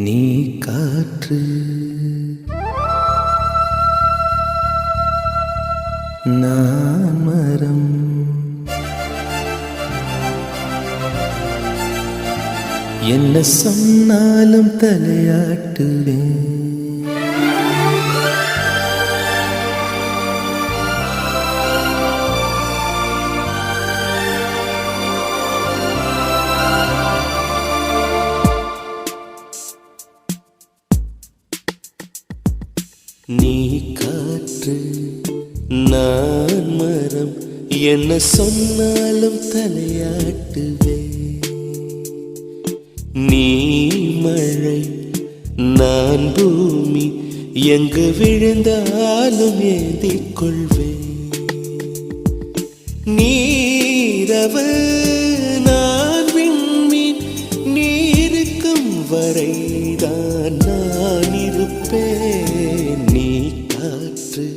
நீ காற்று நான் மரம் என்ன சொன்னாலும் தலையாட்டுவேன். நீ காற்று நான் மரம் என்ன சொன்னாலும் தலையாட்டுவேன். நீ மழை நான் பூமி எங்கு விழுந்தாலும் ஏந்திக் கொள்வேன். நீரவு நான் விண்மீன் நீருக்கும் வரைதான் நான் இருப்பேன். நீ காற்று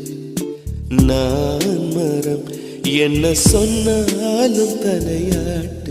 நான் மரம் என்ன சொன்னாலும் தலையாட்டுவேன்.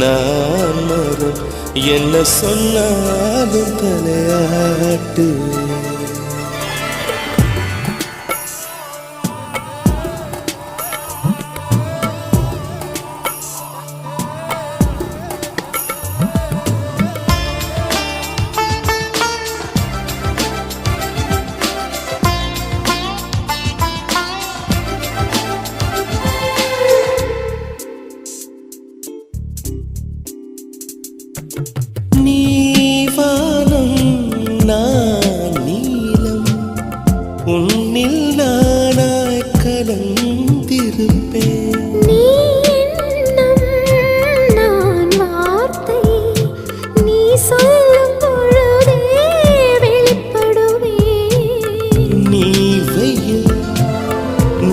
நான் மரம் என்ன சொன்னாலும் தலையாட்டு. நான் நீலம் உன்னில் நானாய் கலந்திருப்பேன். நீ எண்ணம் நான் வார்த்தை நீ சொல்லும் பொழுதே வெளிப்படுவேன். நீ வெயில்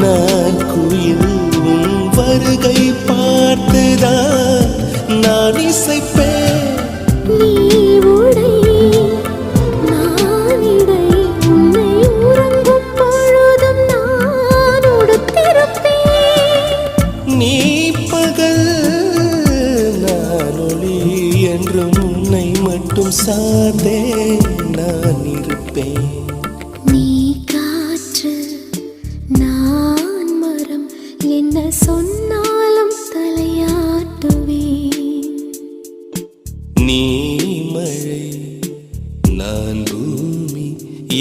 நான் குயில் உன் வருகை பார்த்துதான் நான் இசைப்பேன். நீ உடை நான் இடை உன்னை உறங்கும் பொழுதும் நான் உடுத்திருப்பேன். நீ பகல் நான் ஒளி என்றும் உன்னை மட்டும் சார்ந்தே நான் இருப்பேன். நீ காற்று நான் மரம் என்ன சொன்னாலும் தலையாட்டுவேன். நீ மழை நான் பூமி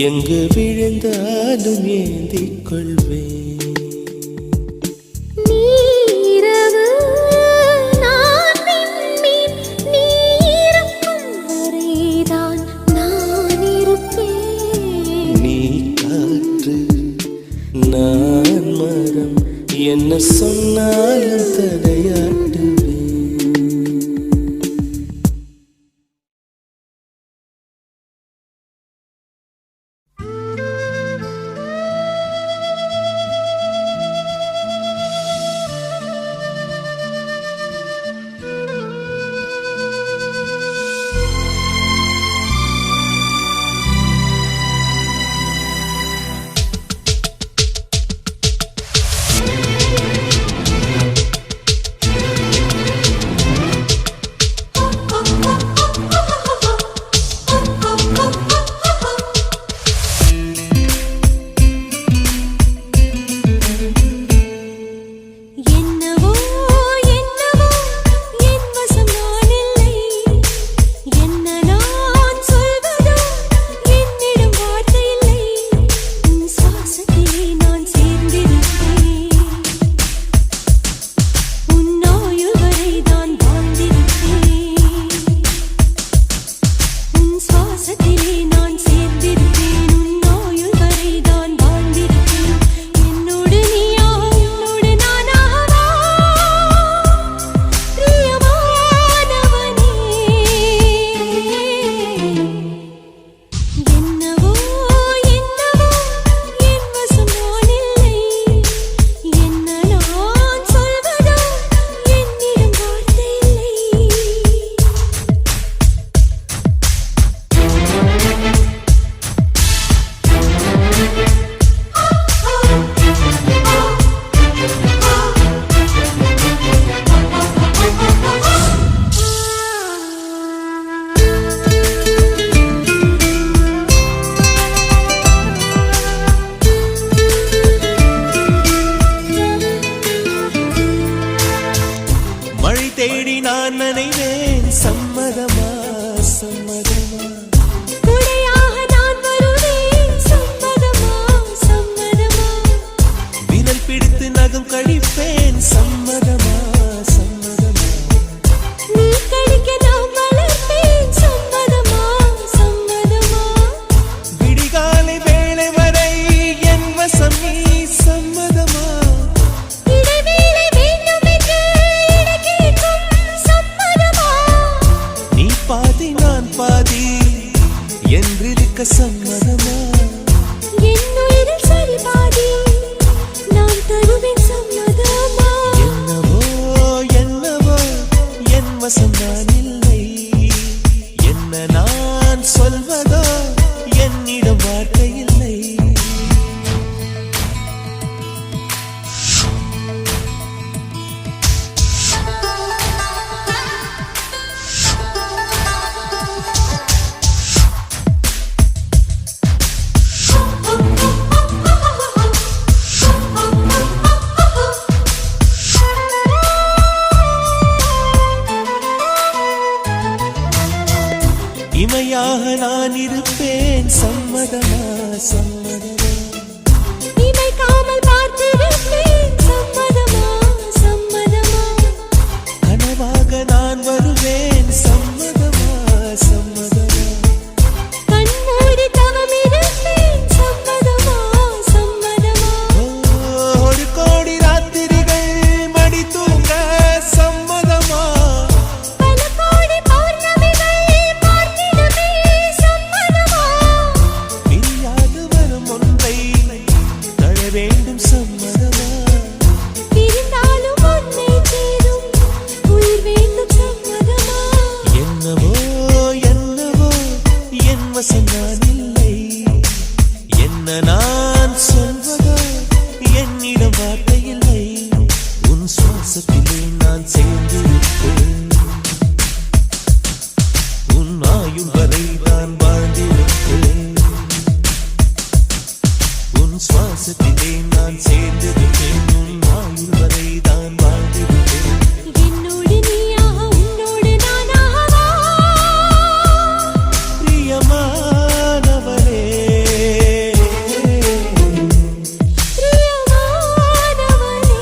எங்கு விழுந்தாலும் ஏந்திக் கொள்வேன். நீரவு நான் விண்மீன் நீருக்கும் வரைதான் நான் இருப்பேன். என்ன சொன்னாலும் தடையாட்டுவேன். தேடி நான் நினைவேன். சம்மதமா சம்மதமா குடையாக நான் வருவேன். சம்மதமா சம்மதமா விரல் பிடித்து நகம் கடிப்பேன். சம்மதமா சம்மதமா நீ கடிக்க நான் வளர்ப்பேன். சம்மதமா சம்மதமா விடிகாலை வேளை வரை என் வசம் நீ. சம்மதமா இடைவேளை வேண்டும் என்று இடக்கேட்கும். சம்மதமா நீ பாதி நான் பாதி என்றிருக்க. சம்மதமா என் உயிரில் சரி பாதி நான் தருவேன். சம்மதமா என்னவோ என்னவோ என் வசம் நான் இல்லை. என்ன நான் சொல்வதோ என்னிடம் வார்த்தை இல்லை. இமையாக நான் இருப்பேன். சம்மதமா சம்மதமா இமைக்காமல் பார்த்திருப்பேன். சம்மதமா சம்மதமா கனவாக நான் வருவேன். சம்மதமா சம்மதமா கண்மூடி தவம் இருப்பேன். சம்மதமா சம்மதமா ஒரு கோடி ராத்திரிகள் மடி தூங்க. சம்மதமா பல கோடி பௌர்ணமிகள் பார்த்திடுமே. சம்மதமா பிரியாது வரும் ஒன்றை தர வேண்டும். சம்மதமா பிரிந்தாலும் உன்னை சேரும் உயிர் வேண்டும். சம்மதமா என்னவோ என்னவோ என் வசம் நான் இல்லை. என்ன நான் சொல்வதோ என்னிடம் வார்த்தை இல்லை. உன் சுவாசத்திலே நான் சேர்ந்திருப்பேன். உன் ஆயுள் வரை நான் வாழ்ந்திருப்பேன். உன் சுவாசத்திலே நான் சேர்ந்திருப்பேன். உன் ஆயுள் வரை தான் வாழ்ந்திருப்பேன். என்னோடு நீயாக உன்னோடு நானாகவா. பிரியமானவரே பிரியமானவனே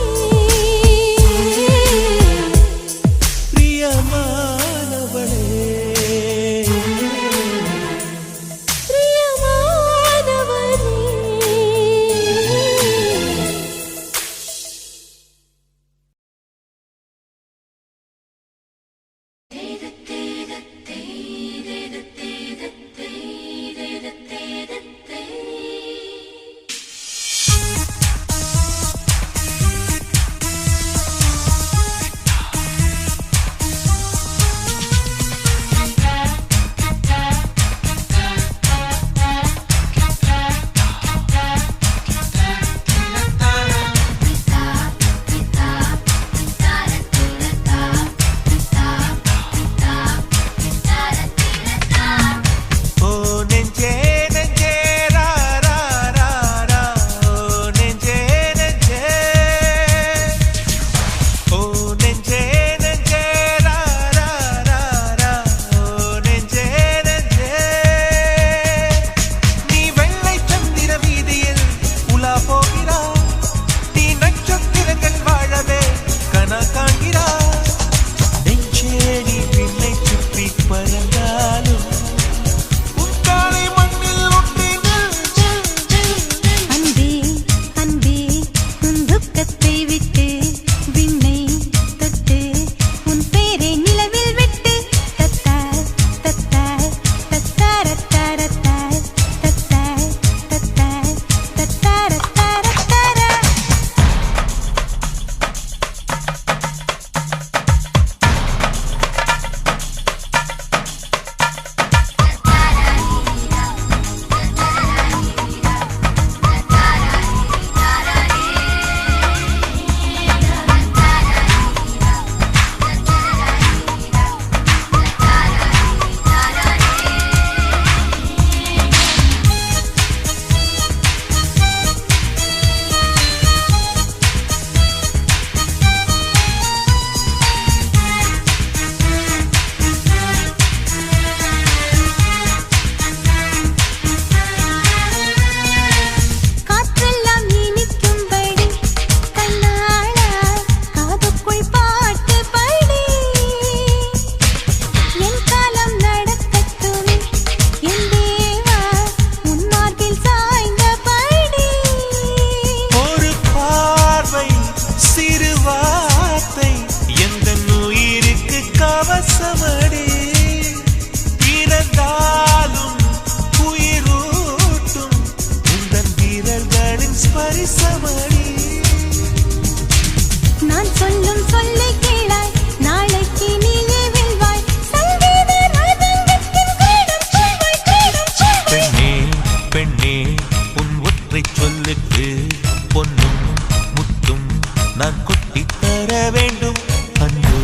நான் கொட்டித் தர வேண்டும். அன்பே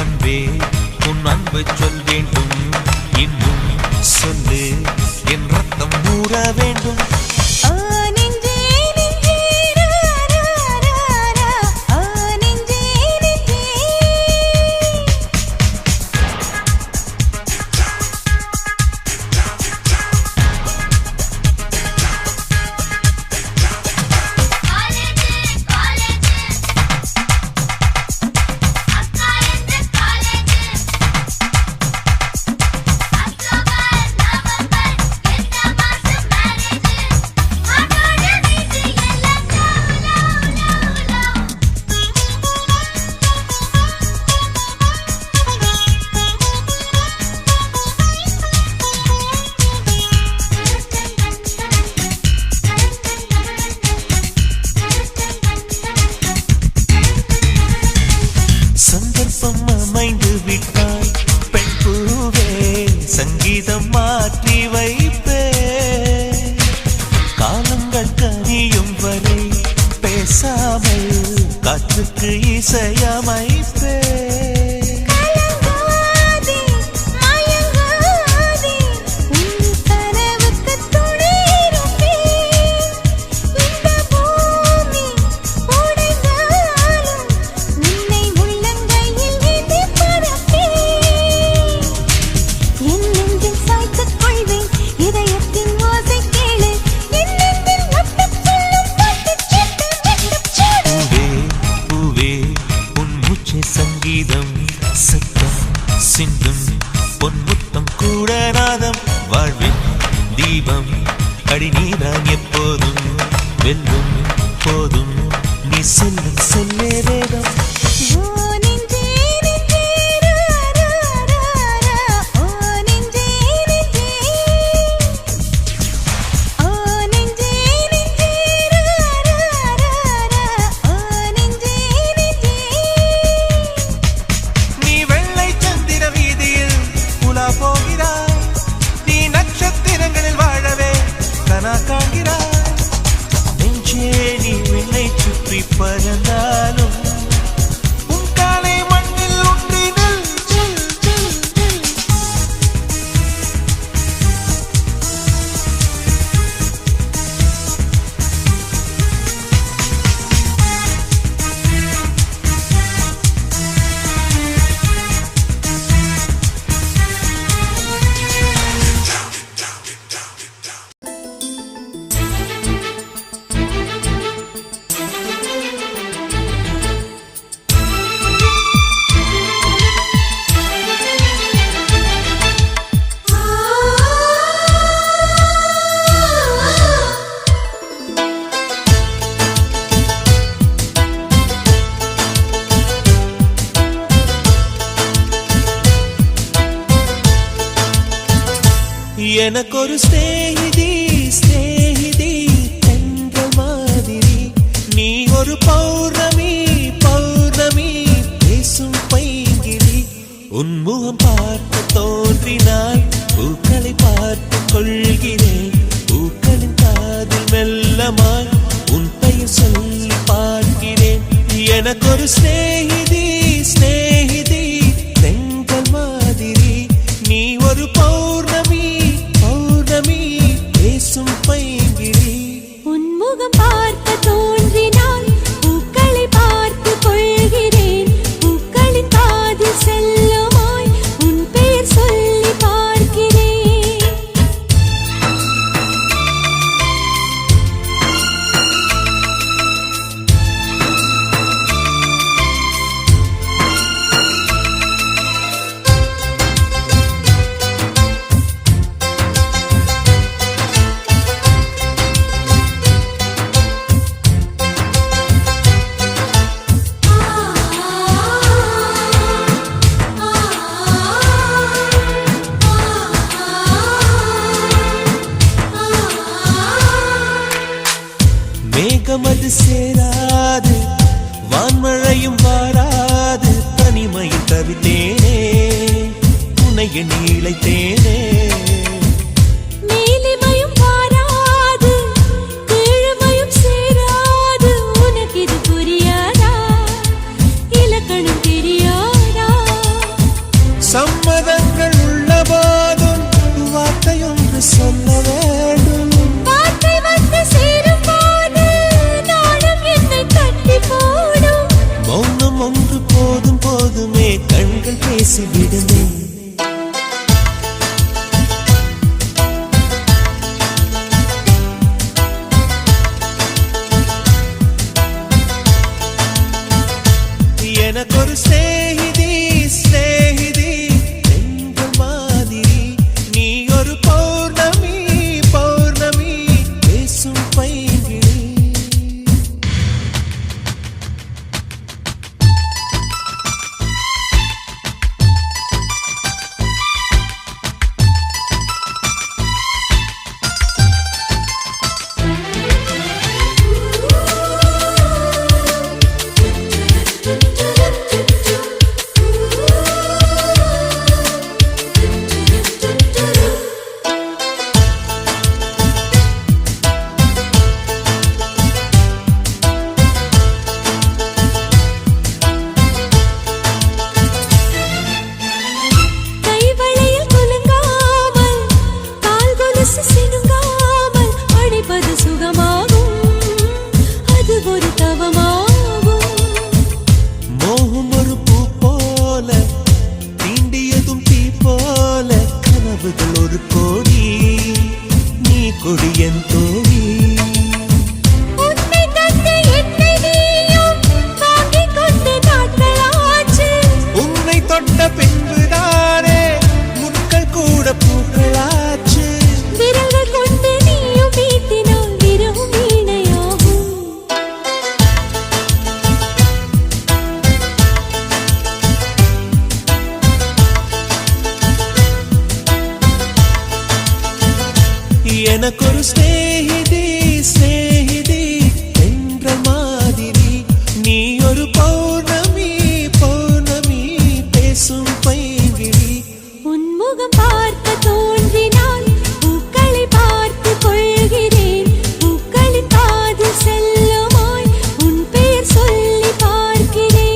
அன்பே உன் அன்பை சொல் வேண்டும். இன்னும் சொல்லு என் ரத்தம் ஊற வேண்டும். ஓ நெஞ்சே நெஞ்சே ரா ரா ரா ரா ஓ நெஞ்சே நெஞ்சே சந்தர்ப்பம் அமைந்து விட்டாய் பெண் பூவே, சங்கீதம் மாற்றி வைப்பே. காலங்கள் கனியும் வரை பேசாமல் காற்றுக்கு இசையமைப்பே. கலங்காதே மயங்காதே உன் கனவுக்கு துணை இருப்பேன். இந்த பூமி உடைந்தாலும் உன்னை உள்ளங்கையில் ஏந்தி பறப்பேன். என் நெஞ்சில் சாய்த்துக் கொள்வேன் இதயத்தின் ஓசை கேளு. என் நெஞ்சில் முட்டுச் சொல்லும் பாட்டுச் சத்தம் வெட்டுச் சூடு. பூவே பூவே உன் மூச்சே சங்கீதம், சத்தம் சிந்தும் பொன் முத்தம் கூட நாதம். வாழ்வின் தீபம் அடி நீதான் எப்போதும் வெல்லும் போதும் நீ செல்லும் செல்லே வேதம். ஓ நெஞ்சே நெஞ்சே ரா ரா ரா ரா ஓ நெஞ்சே நெஞ்சே ஓ நெஞ்சே நெஞ்சே ரா ரா ரா ரா ஓ நெஞ்சே நெஞ்சே நீ வெள்ளை சந்திர வீதியில் உலா போகிறாய். நீ நட்சத்திரங்களில் வாழவே கனா காண்கிறாய். நெஞ்சே நீ வெள்ளை சுற்றி பறந்தாலும் உன் காலை மண்ணில் ஒன்றினில் ஜில் ஜில் ஜில். எனக்கொரு ஸ்நேகிதி ஸ்நேகிதி தென்றல் மாதிரி. நீ ஒரு பௌர்ணமி பௌர்ணமி பேசும் பைங்கிளி. உன் முகம் பார்க்க தோன்றினாய் பூக்களை பார்த்து கொள்கிறேன். பூக்களின் காதில் மெல்லமாய் உன் பெயர் சொல்லி பார்க்கிறேன். எனக்கொரு ஸ்நேகிதி ஸ்நேகிதி தென்றல் மாதிரி. நீ ஒரு பௌர்ணமி பௌர்ணமி பேசும் பைங்கிளி. உன்முகம் பார்க்க தோன்றினால் பூக்களை பார்த்து கொள்கிறேன். பூக்களின் காதில் செல்லுமாய் உன் பெயர் சொல்லி பார்க்கிறேன். மேகமது சேராது வான்மழையும் வாராது. தனிமையில் தவித்தேனே உன்னை எண்ணி இளைத்தேனே. மேலிமையும் வாராது கீழ்மையும் சேராது. உனக்கு இது புரியாதா? பேசிவிடுமே. எனக்கொரு ஸ்நேகிதி ஸ்நேகிதி என்ற மாதிரி, நீ ஒரு பௌர்ணமி பௌர்ணமி பேசும் பைங்கிழி. ஒரு கோடி நீ கொடியன் தோழி. உன்னை தந்து என்னை நீயும் வாங்கிக் கொண்டு நாட்களாச்சு. உன்னை தொட்ட பின்புதானே முட்கள் கூட பூக்களாச்சு. விரல்கள் கொண்டு நீயும் வீட்டினால் விரவும் வீணையாகும். எனக்கொரு ஸ்நேகிதி ஸ்நேகிதி என்ற மாதிரி, நீ ஒரு பௌர்ணமி பௌர்ணமி பேசும் பைங்கிழி. உன்முகம் பார்க்க தோன்றினால் பூக்களை பார்த்து கொள்கிறேன். பூக்களின் காதில் செல்லுமாய் உன் பெயர் சொல்லி பார்க்கிறேன்.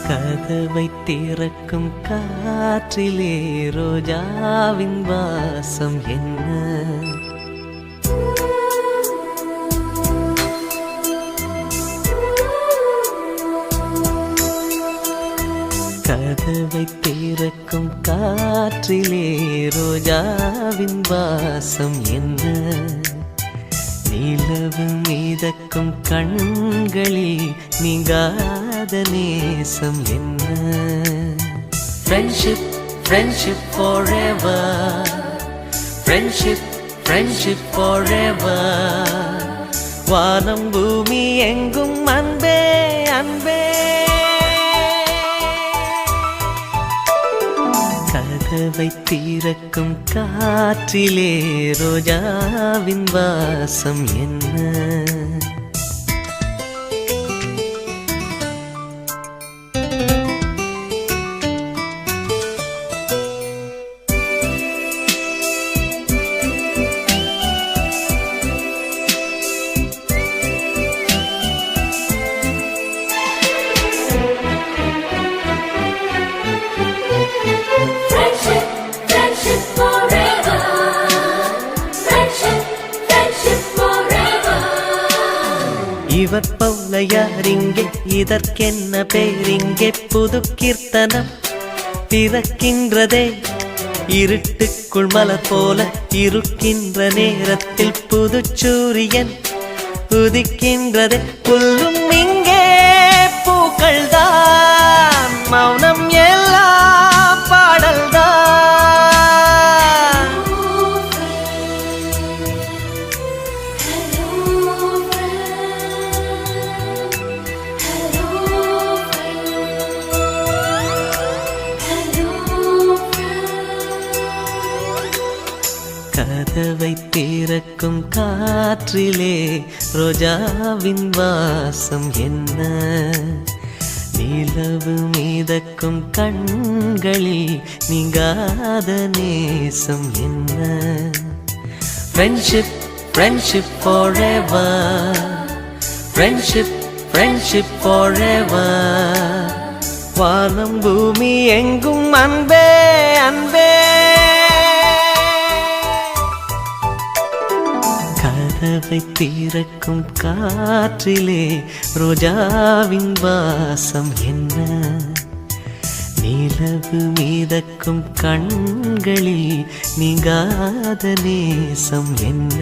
கதவை திறக்கும் காற்றிலே ரோஜாவின் வாசம் என்ன? கதவை திறக்கும் காற்றிலே ரோஜாவின் வாசம் என்ன? நிலவு மிதக்கும் கண்களில் நீங்காத நேசம் என்ன? Friendship, friendship forever. Friendship, friendship forever. வானம் பூமி எங்கும் அன்பே அன்பே. கதவை திறக்கும் காற்றிலே ரோஜாவின் வாசம் என்ன? இவர் போல யாரிங்கே, இதற்கென்ன பேரிங்கே? புது கீர்த்தனம் பிறக்கின்றதே. இருட்டுக்குள் மலர் போல இருக்கின்ற நேரத்தில் புது சூரியன் உதிக்கின்றதே. புல்லும் இங்கே பூக்கள் தான், மௌனம் எல்லாம் பாடல் தான். காற்றிலே ரோஜாவின் வாசம் என்ன நிலவு மீதக்கும் கண்களில் நீங்காத நேசம் என்ன friendship friendship forever friendship friendship forever வானம் பூமி எங்கும் அன்பே அன்பே கதவை திறக்கும் காற்றிலே ரோஜாவின் வாசம் என்ன நிலவு மீதக்கும் கண்களில் நீங்காத நேசம் என்ன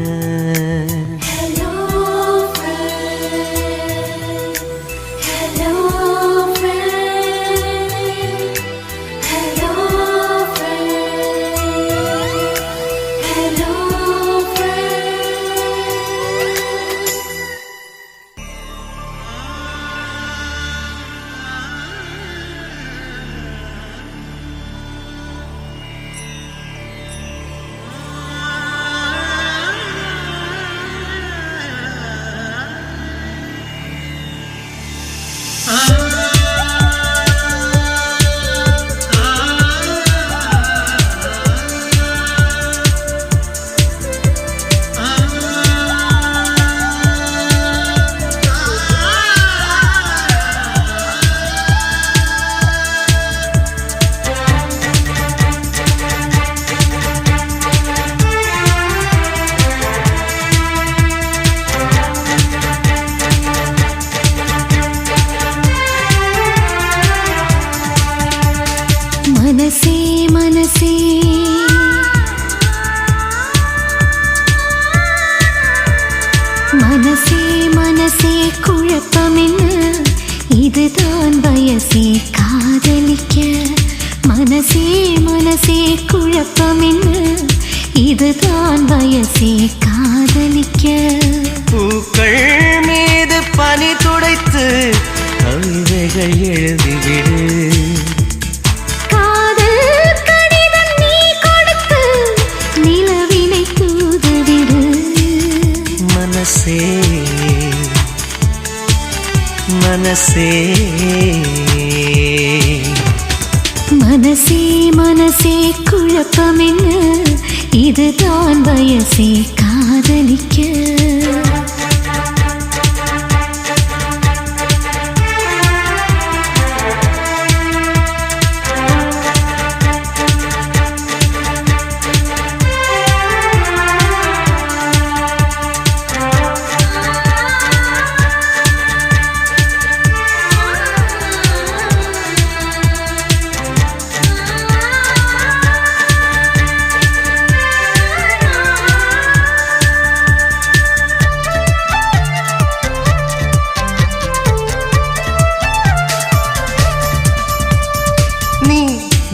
मनसे मनसे मनसे मनसे குழப்பமென்ன இதுதான் வயசே காதலிக்க मनसे मनसे குழப்பமென்ன இதுதான் வயசே காதலிக்க பூக்கள் மீது பனி துடைத்து கவிதைகள் எழுதிவிடு मनसे मनसे मनसे मनसे குழப்பமென்ன இதுதான் வயசே காதலிக்க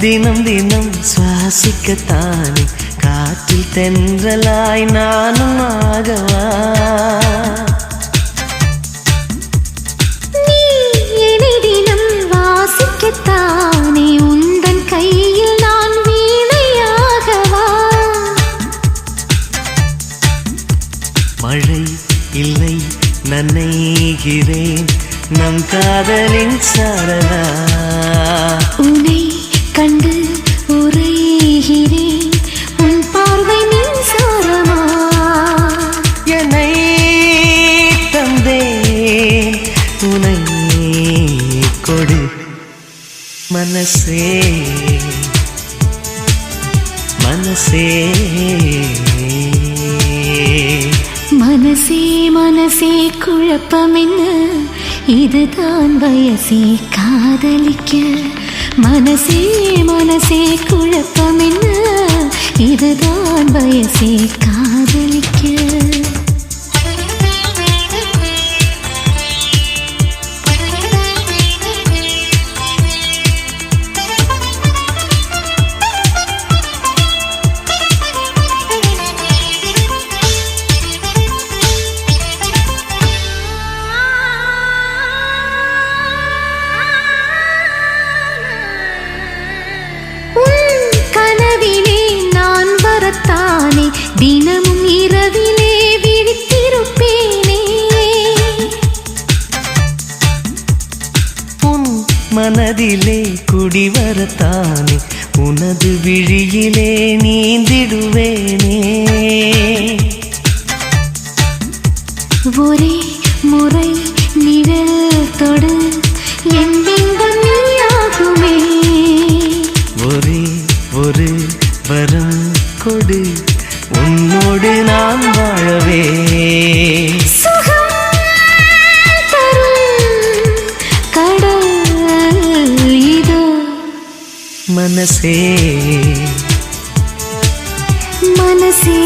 தினம் தினம் சுவாசிக்கத்தானே காற்றில் தென்றலாய் நானும் ஆகவா நீ என்னை தினம் வாசிக்கத்தானே உந்தன் கையில் நான் வீணையாகவா மழை இல்லை நனைகிறேன் நம் காதலின் சாரலா உன்னை கண்டு உரைகிறேன் உன் பார்வை மின்சாரமா என்னை தந்தேன் உனை கொடு மனசே மனசே मनसे मनसे குழப்பமென்ன இதுதான் வயசே காதலிக்க मनसे मनसे குழப்பமென்ன இதுதான் வயசே காதலிக்க தினமும் இரவிலே மனதிலே குடிவரத்தானே உனது விழியிலே நீந்திடுவேனே. ஒரே முறை நிழல் தொடு என் பிம்பம் நீயாகுமே. ஒரே ஒரு வரம் கொடு உன்னோடு நான் வாழவே. சுகம் தரும் கடல் இதோ. மனசே மனசே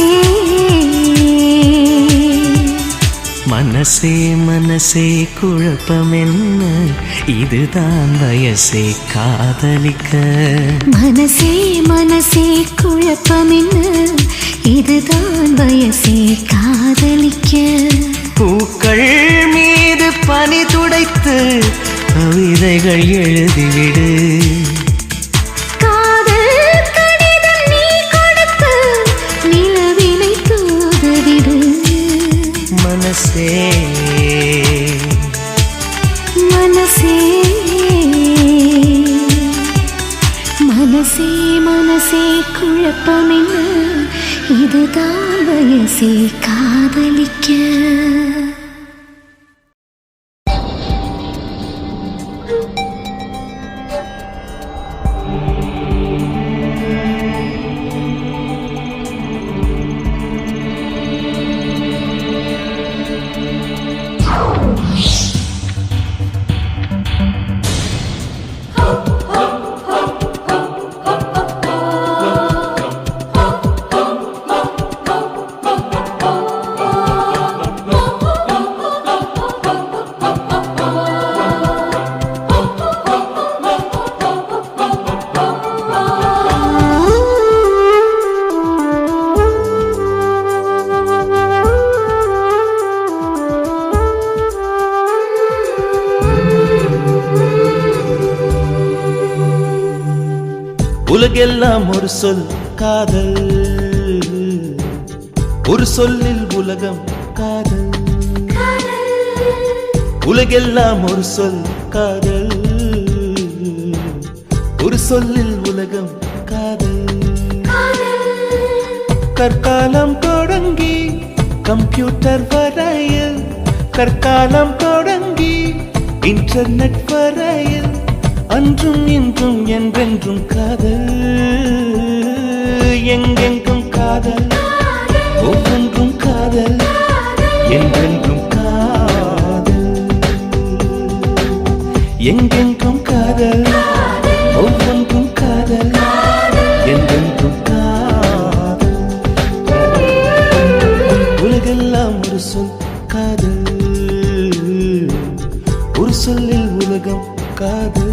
மனசே மனசே குழப்பம் என்ன, இதுதான் வயசே காதலிக்க. மனசே மனசே குழப்பம் என்ன, இதுதான் வயசே காதலிக்க. பூக்கள் மீது பனி துடைத்து கவிதைகள் எழுதிவிடு. காதல் கடிதம் நீ கொடுத்து நிலவினை தூதவிடு. மனசே மனசே மனசே மனசே குழப்பம் என்ன, இதுதான் வயசே காதலிக்க. உலகெல்லாம் ஒரு சொல் காதல், ஒரு சொல்லில் உலகம் காதல். உலகெல்லாம் ஒரு சொல் காதல், ஒரு சொல்லில் உலகம் காதல். கற்காலம் தொடங்கி கம்ப்யூட்டர் வரையில், கற்காலம் தொடங்கி இன்டர்நெட் வரையில், அன்றும் இன்றும் என்றென்றும் காதல். எங்கெங்கும் காதல், ஒவ்வொன்றும் காதல், என்றென்றும் காதல். எங்கெங்கும் காதல், ஒவ்வொன்றும் காதல், என்றென்றும் காதல். உலகெல்லாம் ஒரு சொல் காதல், ஒரு சொல்லில் உலகம் காதல்.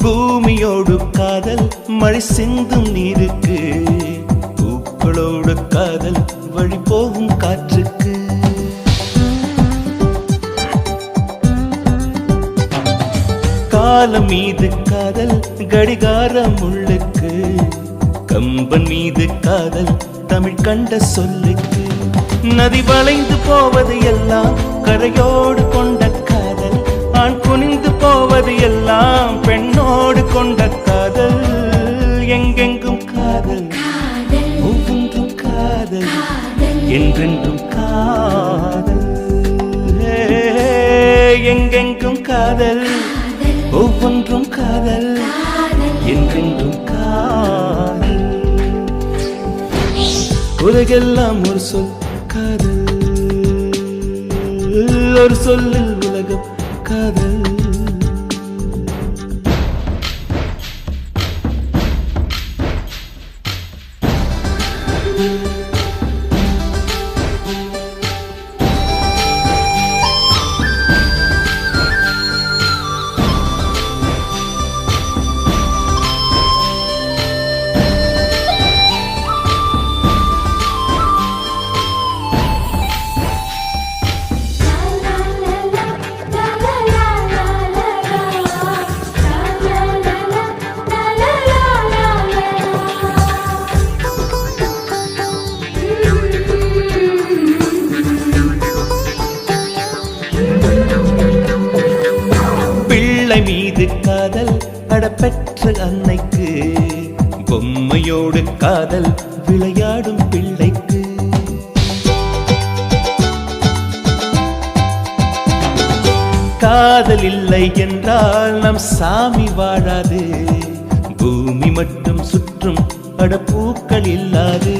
பூமியோடு காதல், மழை சிந்தும் நீருக்கு, பூக்களோடு காதல், வழி போகும் காற்றுக்கு. காலம் மீது காதல், கடிகாரம் உள்ளுக்கு, கம்பன் மீது காதல், தமிழ் கண்ட சொல்லுக்கு. நதி வளைந்து போவது எல்லாம் கரையோடு கொண்ட காதல், ஆண் குனிந்து போவது எல்லாம் பெண்ணோடு கொண்ட காதல். எங்கெங்கும் காதல், ஒவ்வொன்றும் காதல், என்றென்றும் காதல். எங்கெங்கும் காதல், ஒவ்வொன்றும் காதல், என்றென்றும் காதல். உலகெல்லாம் ஒரு சொல் காதல், ஒரு சொல்லில் உலகம் காதல். பிள்ளை மீது காதல் அடப்பெற்ற அன்னைக்கு, பொம்மையோடு காதல் விளையாடும் பிள்ளைக்கு. காதல் இல்லை என்றால் நம் சாமி வாழாது, பூமி மட்டும் சுற்றும் அடப்பூக்கள் இல்லாது.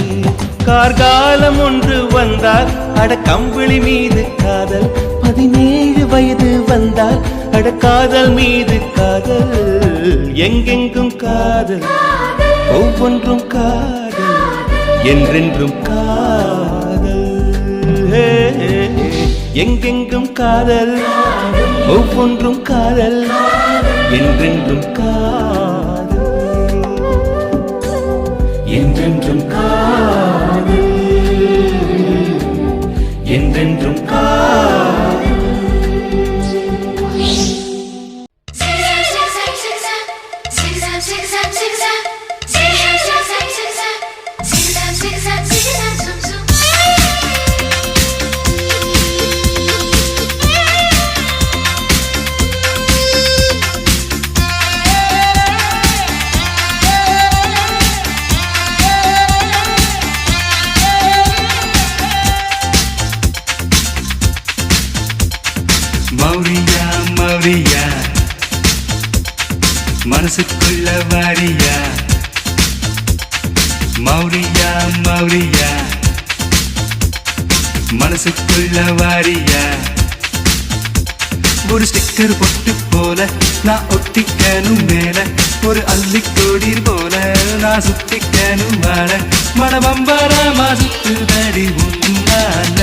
கார்காலம் ஒன்று வந்தால் அட கம்பிளி மீது காதல், 17 வயது வந்தால் அட காதல் மீது காதல். எங்கெங்கும் காதல், ஒவ்வொன்றும் காதல், என்றென்றும் காதல். எங்கெங்கும் காதல், ஒவ்வொன்றும் காதல், என்றென்றும் காதல், என்றென்றும் காதல், என்றென்றும் காதல். மௌரியா மௌரியா மனசுக்குள்ள வாரியா, மௌரியா மௌரியா மனசுக்குள்ள வாரியா. ஒரு ஸ்டிக்கர் பொட்டு போல நான் ஒட்டிக்கணும் மேல, ஒரு அள்ளிக்கோடீர் போல நான் சுத்திக்கணும் வாழ. மனபம்பரமா சுத்துதடி உன்னால.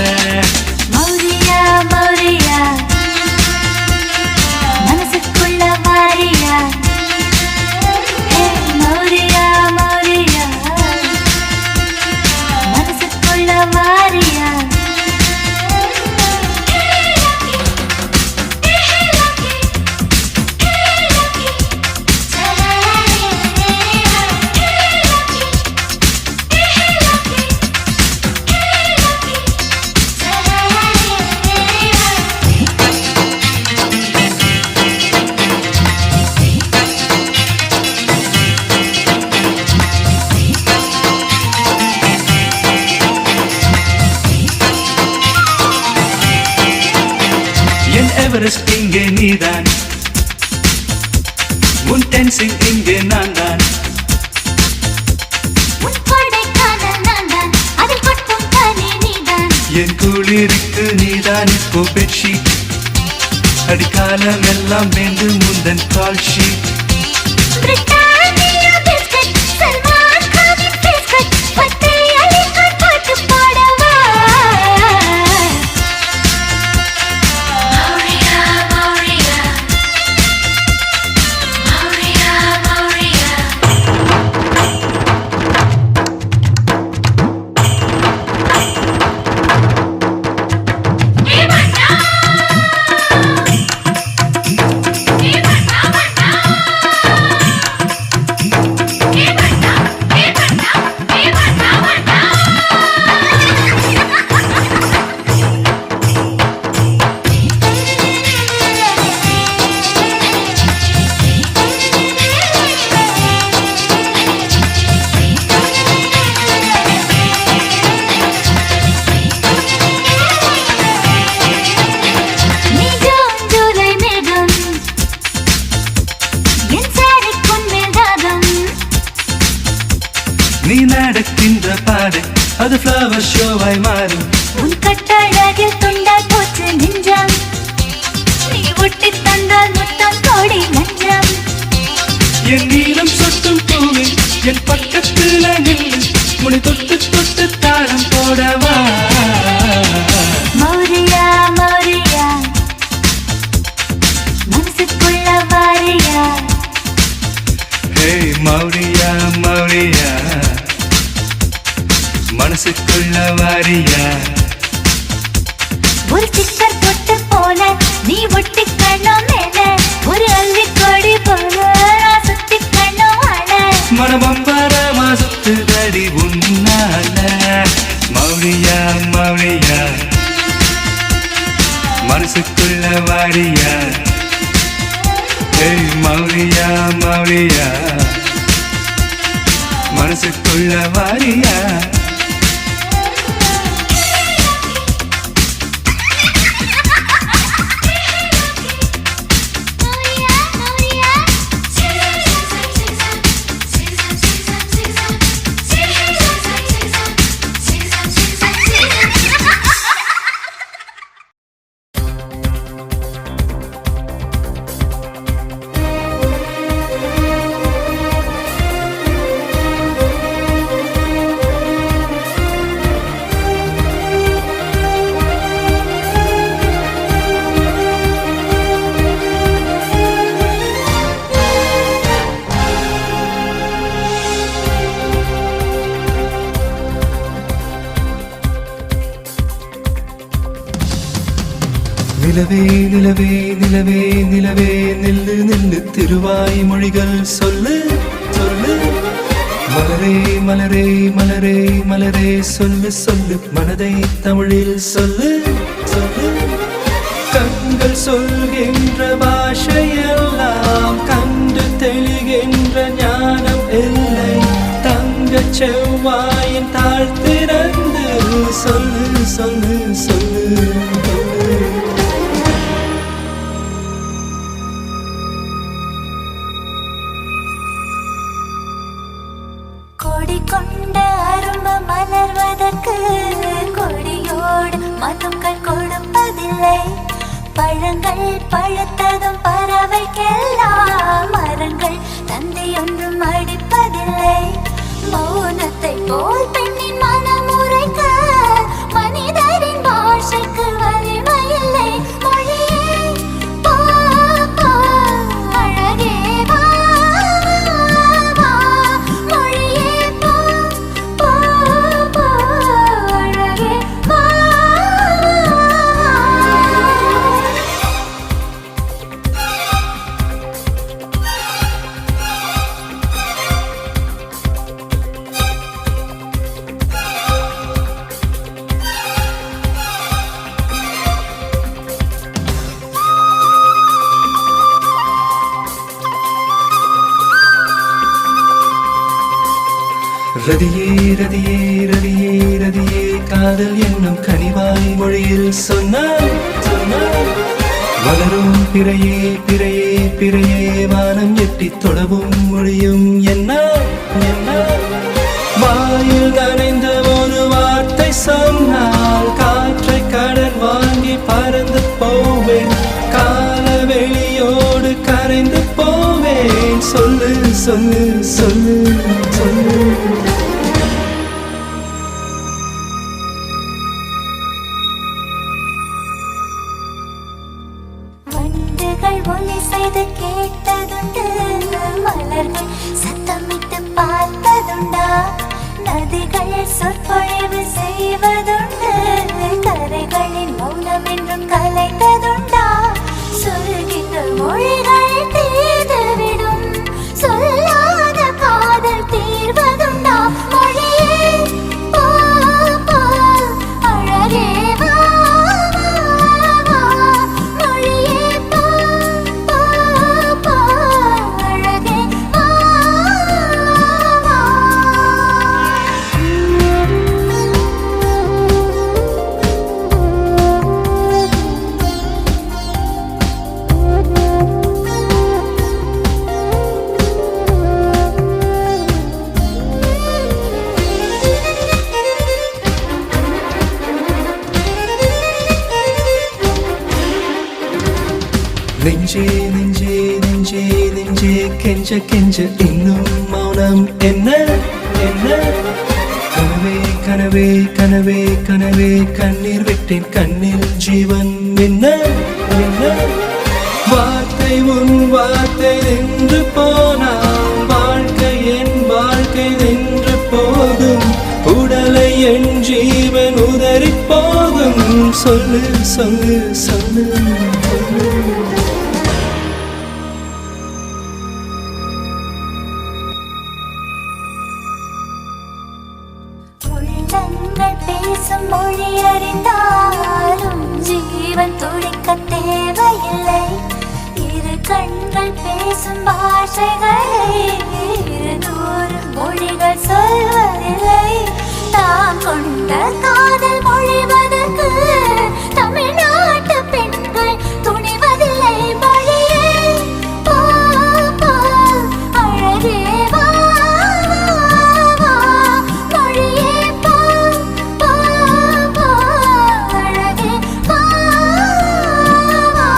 மௌரியா மௌரியா மனசுக்குள்ள வாரியா, மௌரியா மௌரியா மனசுக்குள்ள வாரியா. எவரெஸ்ட் இங்கே நீதான், உன் டென்சிங் இங்கே நான் தான். என் குளிருக்கு நீதான் இப்போ பெட்ஷீட், அடிக்காலம் எல்லாம் வேண்டும் முந்தன் கால் ஷீட். நீ நடக்கின்ற பாதை அது ஃப்ளவர் ஷோவாய் மாறும். உன் கட்டழகில் துண்டாய் போச்சு நெஞ்சம், நீ ஒட்டி தந்தால் முத்தம் கோடி லஞ்சம். என் நீளம் சொட்டும் பூவே என் பக்கத்துல நின்று முனை தொட்டு தொட்டு தாளம் போடவா. மௌரியா மௌரியா மனசுக்குள்ள வாரியா. ஹே மௌரியா மௌரியா மனசுக்குள்ள வாரியா. ஒரு சிக்கர் பொட்டு போல நீ ஒட்டி கண்ணம் மேல, ஒரு அள்ளி கொடி போல நான் சுத்தி கண்ணம் ஆள. மனபம்பரமா சுத்துதடி உன்னால. மௌரியா மௌரியா மனசுக்குள்ள வாரியா ஏய் மௌரியா மௌரியா மனசுக்குள்ள வாரியா நிலவே நிலவே நிலவே நிலவே நில்லு நில்லு திருவாய் மொழிகள் சொல்லு சொல்லு மலரே மலரே மலரே மலரே சொல்லு சொல்லு மனதை தமிழில் சொல்லு சொல்லு கண்கள் சொல்கின்ற பாஷையெல்லாம் கண்டு தெளிகின்ற ஞானம் இல்லை தங்கச் செவ்வாயின் தாழ்த்திறந்து சொல்லு சொல்லு சொல்லு கொடி கொண்ட அரும்பு மலர்வதற்கு கொடியோடு மதுக்கள் கொடுப்பதில்லை பழங்கள் பழுத்ததும் பறவைக்கெல்லாம் மரங்கள் தந்தை ஒன்றும் அடிப்பதில்லை மௌனத்தை போல் பெண்ணின் மனம் உரைக்க மனிதரின் பாஷைக்கு வலிமையில்லை மொழியே போ போ அழகே வா வா மொழியே போ போ போ அழகே வா ரதியே ரதியே ரதியே ரதியே காதல் என்னும் கனிவாய் மொழியில் சொன்னாய் சொன்னாய் வளரும் பிறையே பிறையே பிறையே வானம் எட்டி தொடவும் மொழியும் என்ன என்ன வாயில் நனைந்த ஒரு வார்த்தை சொன்னால் காற்றை கடன் வாங்கி பறந்து போவேன் காலவெளியோடு கரைந்து போவேன் சொல்லு சொல்லு சொல்லு சொல்லு வண்டுகள் ஒலி செய்து கேட்டதுண்டு மலர்கள் சத்தமிட்டு பார்த்ததுண்டா நதிகள் சொற்பொழிவு செய்வதுண்டு கரைகளின் மௌனம் என்றும் கலைத்ததுண்டா சொல்கின்ற மொழிகள் தீர்ந்துவிடும் சொல்லாத காதல் தீர்வதுண்டா மொழியே போ போ அழகே வா வா மொழியே போ போ போ அழகே வா வா நெஞ்சே நெஞ்சே நெஞ்சே நெஞ்சே கெஞ்ச கெஞ்ச இன்னும் மௌனம் என்ன என்ன கனவே கனவே கனவே கனவே கண்ணீர் விட்டேன் கண்ணில் ஜீவன் என்ன என்ன வார்த்தை உன் வார்த்தை நின்று போனால் வாழ்க்கை என் வாழ்க்கை நின்று போகும் உடலை என் ஜீவன் உதறி போகும் சொல்லு சொல்லு சொல்லு சொல்லு உள்ளங்கள் பேசும் மொழி அறிந்தாலும் ஜீவன் துடிக்க தேவை பாஷைகளை இருநூறு மொழிகள் சொல்வதில்லை தாம் கொண்ட காதல் மொழிவதற்கு தமிழ்நாட்டு பெண்கள் துணிவதில்லை மொழியே போ போ அழகே வா வா மொழியே போ போ போ அழகே வா வா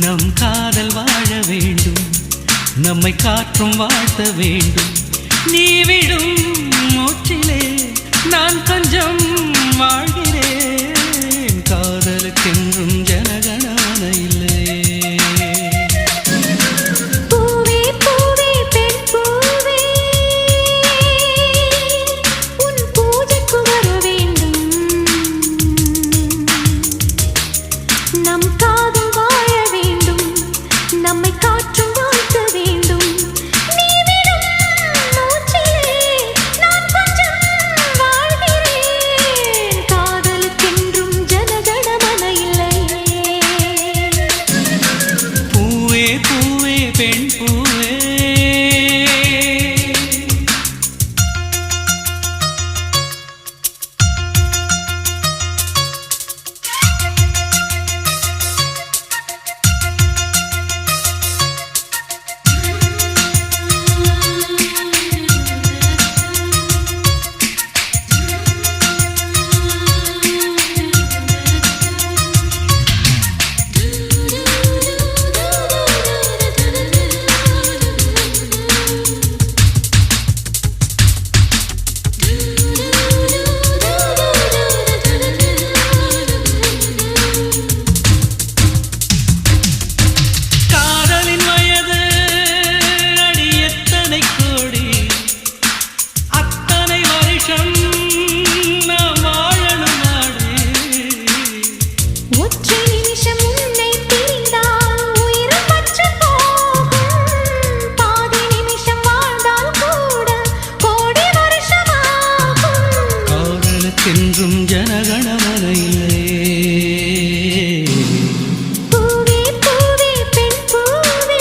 நம் காதல் வாழ வேண்டும் நம்மை காற்றும் வாழ்த்த வேண்டும் நீ விடும் மூச்சிலே நான் கொஞ்சம் வாழ்கிறேன் காதலுக்கென்றும் ஜனகணமன இல்லை பூவே பூவே பெண் பூவே உன் பூஜைக்கு வர வேண்டும் நம் காதல் வாழ வேண்டும் நம்மை காற்றும் வாழ்த்த வேண்டும் நீ விடும் மூச்சிலே நான் கொஞ்சம் வாழ்கிறேன் காதலுக்கென்றும் ஜனகணமன இல்லை பூவே பூவே பெண் பூவே காதலின் வயது அடி எத்தனை கோடி அத்தனை வருஷம் நாம் வாழணும் நாடு ஒற்றை நிமிஷம் உன்னை பிரிந்தால் உயிர் பற்று போகும் பாதி நிமிஷம் வாழ்ந்தால் கூட கோடி வருஷமாகும் காதலுக்கென்றும் ஜனகணமன இல்லை பூவே பூவே பெண் பூவே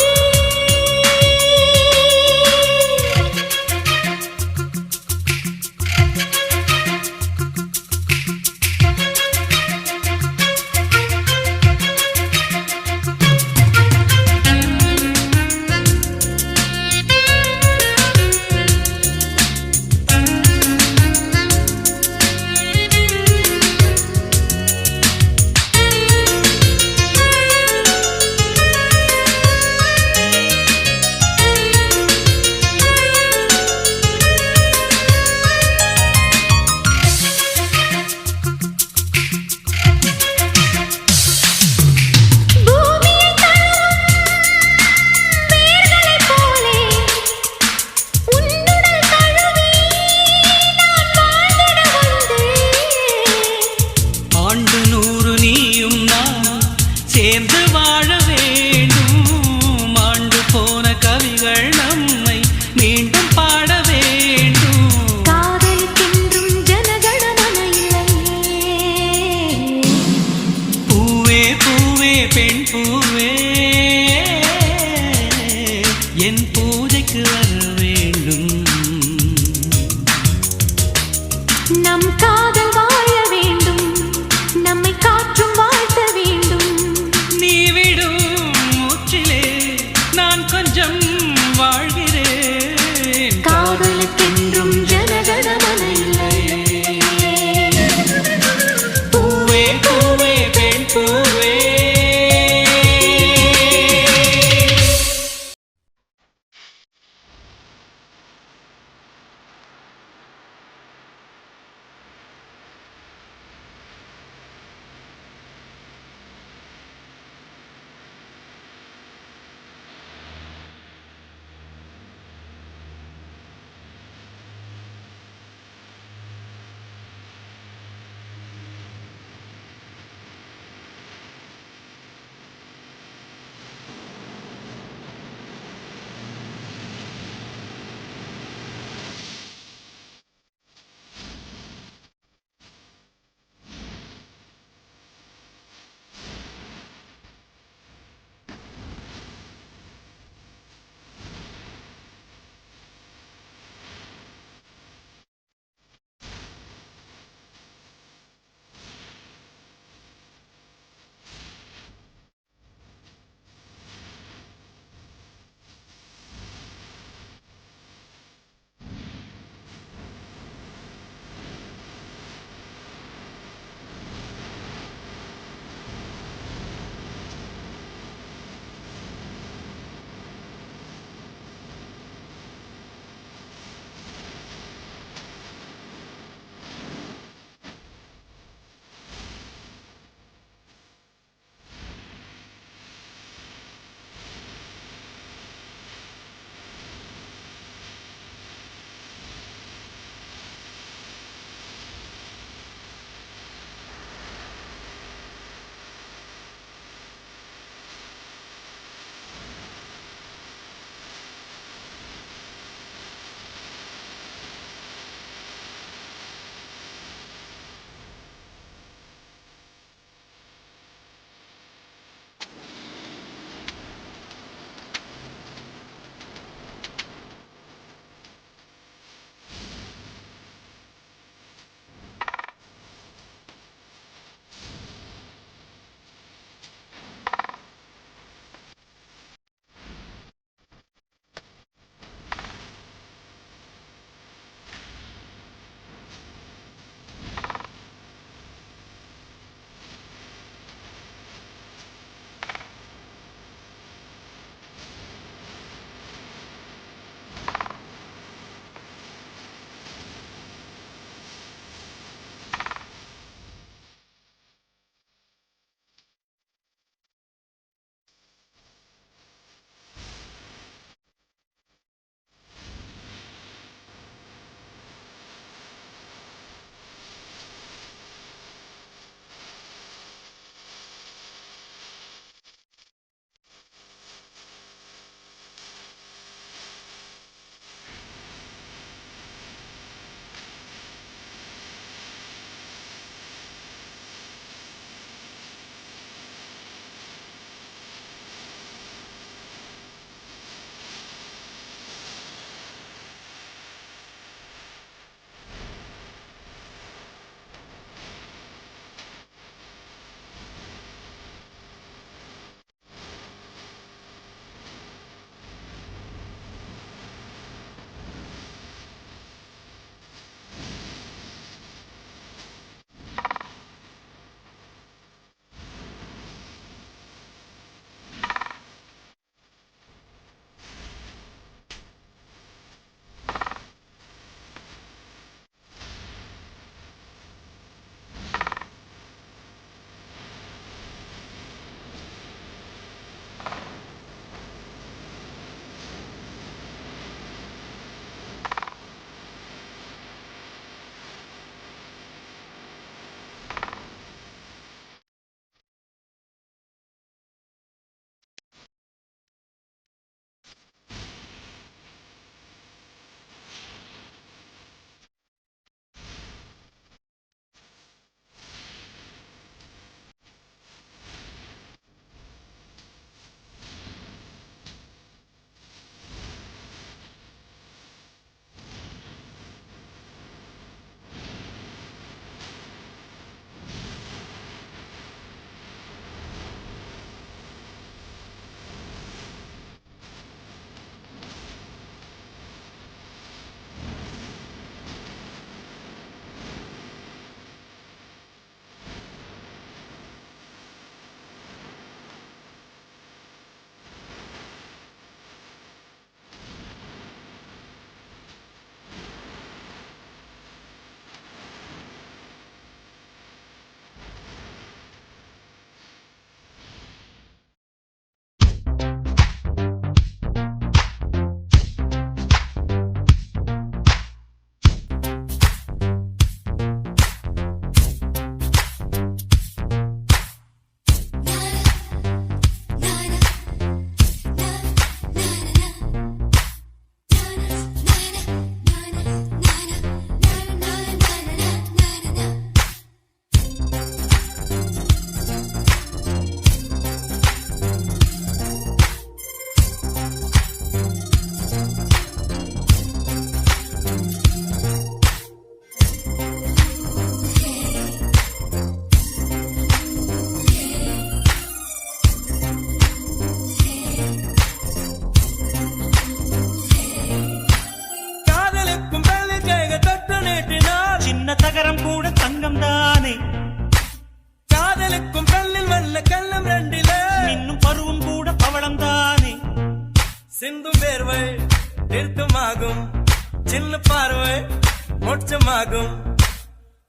தீர்த்தமாகும்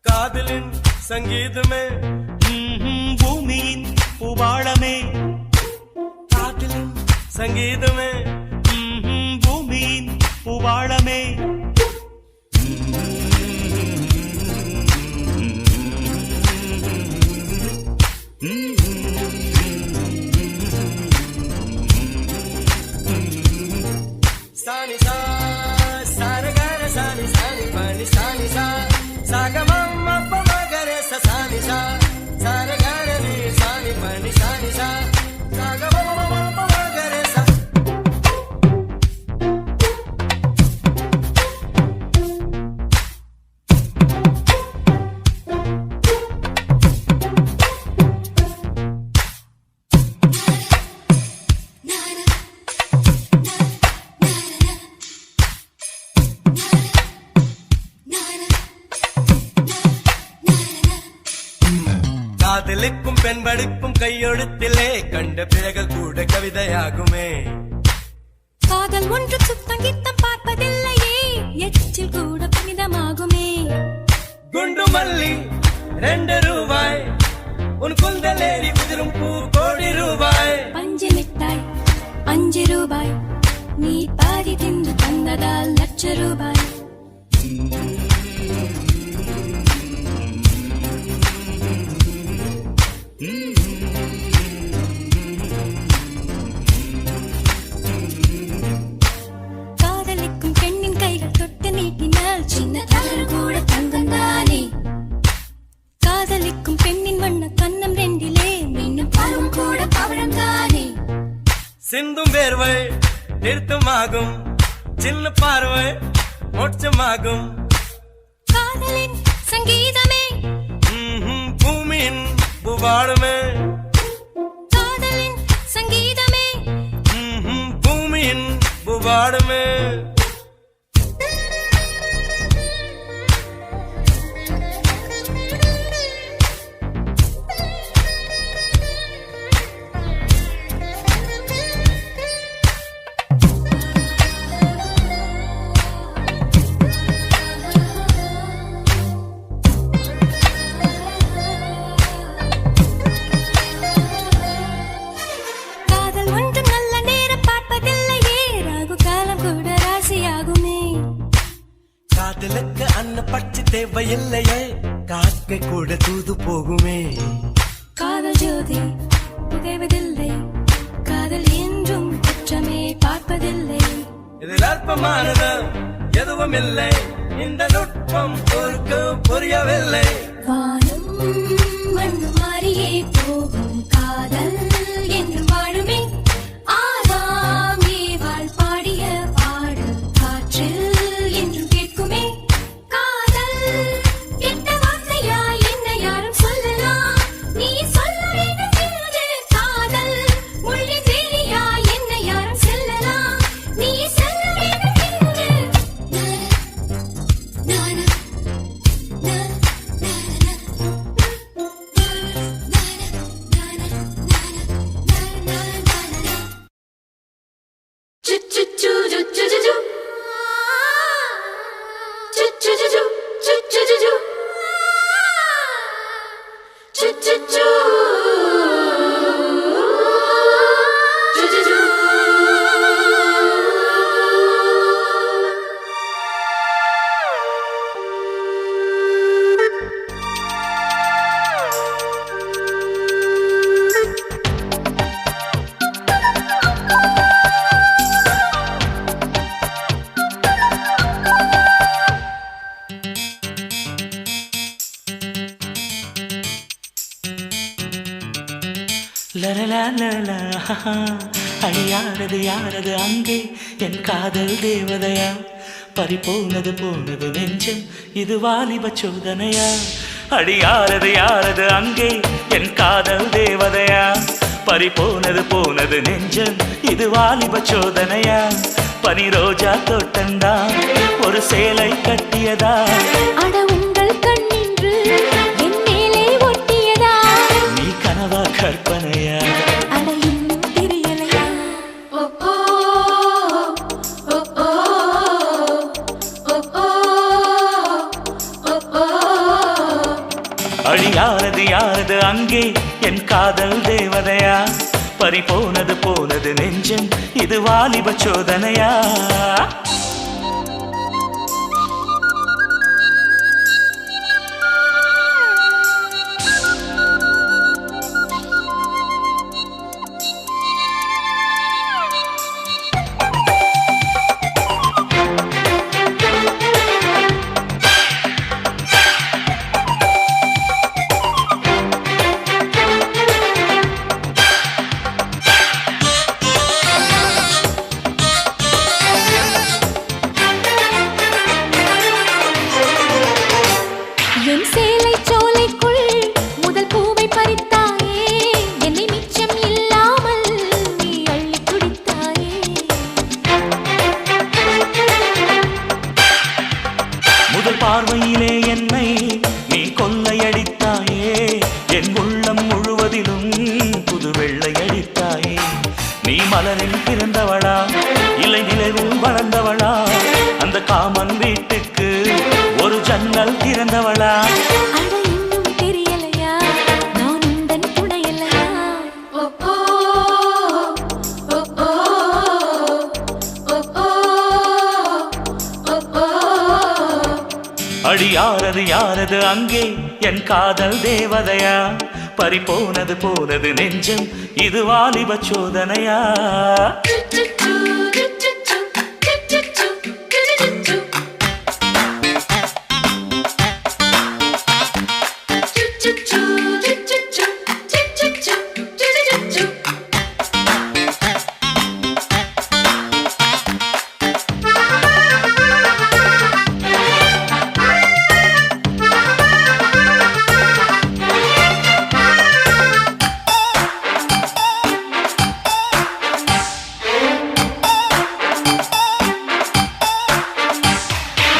காதலின் சங்கீதமே பூமியின் பூவாளமே காதலின் சங்கீதமே பூமியின் பூவாளமே சானி சா சாரகர சானி சானி பனி சானி சா சாகமம் அப்பமகர சானி சா சாரகர நீ சானி பனி சானி சா சாகமம் அப்பமகர சா காதலுக்கும் பெண்படுக்கும் கையெழுத்திலே கண்ட பிறகு கூட கவிதையாகுமே காதல் ஒன்று சுத்தங்கித்தம் பார்ப்பதில்லையே எச்சில் கூட புனிதமாகுமே குண்டு மல்லி 2 ரூபாய் உன் குந்தலேறி குதிரும் பூ கோடி ரூபாய் பஞ்சு மிட்டாய் 5 ரூபாய் நீ பாதி தின்று தந்ததால் லட்ச ரூபாய் காதலிக்கும் பெண்ணின் கைகள் தொட்டு நீட்டினால் சின்ன தவறு கூட தங்கம் தானே காதலிக்கும் பெண்ணின் வண்ண கண்ணம் ரெண்டிலே மீண்டும் பருவம் கூட பவழம் தானே சிந்தும் வேர்வை நிறுத்தமாகும் சின்ன பார்வை மோட்சமாகும் காதலின் சங்கீதமே பூமியின் பூவாளுமே காதலின் சங்கீதமே பூமியின் பூவாளுமே காதல் ஒன்று நல்ல நேரம் பார்ப்பதில்லையே ராகு காலம் கூட ராசியாகுமே காதலுக்கு அன்ன பட்சி தேவையில்லையே காக்கை கூட தூது போகுமே காதல் ஜோதி புகைவதில்லை காதல் என்றும் குற்றமே பார்ப்பதில்லை இதில் அற்பமானது எதுவும் இல்லை இந்த நுட்பம் ஒருக்கு புரியவில்லை வானம் மண்ணு மாறியே போகும் காதல் என்று வாழுமே ஆதாம் ஏவாள் பாடிய பாடல் காற்றில் என்றும் கேட்குமே காதல் கெட்ட வார்த்தையா என்ன யாரும் சொல்லலாம் நீ சொல்ல வேண்டும் என்று காதல் மொழி வேலியா என்ன யாரும் செல்லலாம் நீ செல்ல வேண்டும் என்று நானா அடியாரது யாரது அங்கே என் காதல் தேவதையா பறிபோனது போனது நெஞ்சம் இது வாலிப சோதனையா அடியாரது யாரது அங்கே என் காதல் தேவதையா பறிபோனது போனது நெஞ்சம் இது வாலிப சோதனையா பனி ரோஜா தோட்டந்தா ஒரு சேலை கட்டியதா அட உங்கள் கண்ணின்று என் மேலே ஒட்டியதா நீ கனவா கற்பனையா அட இன்னும் தெரியலையா ஓ ஓ ஓ ஓ ஓ ஓ யாரது யாரது அங்கே என் காதல் தேவதையா பறிபோனது போனது நெஞ்சம் இது வாலிப சோதனையா என் சேலை சோலைக்குள் முதல் பூவை பறித்தாயே என்னை மிச்சம் இல்லாமல் நீ அள்ளி குடித்தாயே முதல் பார்வையிலே என்னை நீ கொள்ளையடித்தாயே என் உள்ளம் முழுவதிலும் புது வெள்ளையடித்தாயே நீ மலரில் பிறந்தவளா இல்லை நிலவில் வளர்ந்தவளா அந்த காமன் வீட்டுக்கு ஒரு ஜன்னல் திறந்தவளா அட இன்னும் தெரியலையா நான் உந்தன் துணையலையா அடி யாரது யாரது அங்கே என் காதல் தேவதையா பறிபோனது போனது நெஞ்சம் இது வாலிப சோதனையா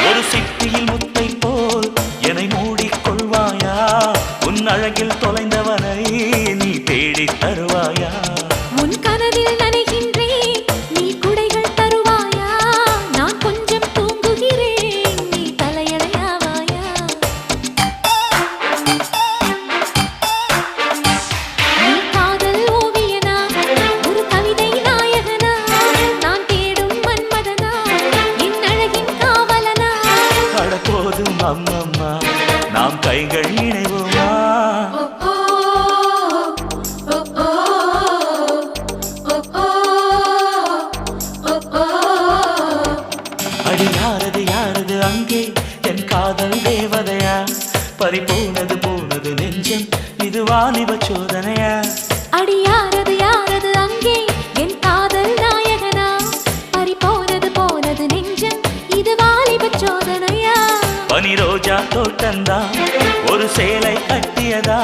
ஒரு சிப்பியில் முத்தை போல் என்னை மூடிக்கொள்வாயா உன் அழகில் தொலைந்தவனை நீ தேடி தருவாயா உன் கனவில் நனைகின்றேன் நீ குடைகள் தருவாயா நான் கொஞ்சம் தூங்குகிறேன் நீ தலையணையாவாயா நீ காதல் ஓவியனா ஒரு கவிதை நாயகனா நான் தேடும் மன்மதனா என் அழகின் காவலனா அட போதும் அம்மம்மா நாம் கைகள் இணைவோமா அடி யாரது யாரது அங்கே என் காதல் தேவதையா பறிபோனது போனது நெஞ்சம் இது வாலிப சோதனையா அடி யாரது யாரது அங்கே என் காதல் நாயகனா பறிபோனது போனது நெஞ்சம் இது வாலிப சோதனையா பனி ரோஜா தோட்டந்தான் ஒரு சேலை கட்டியதா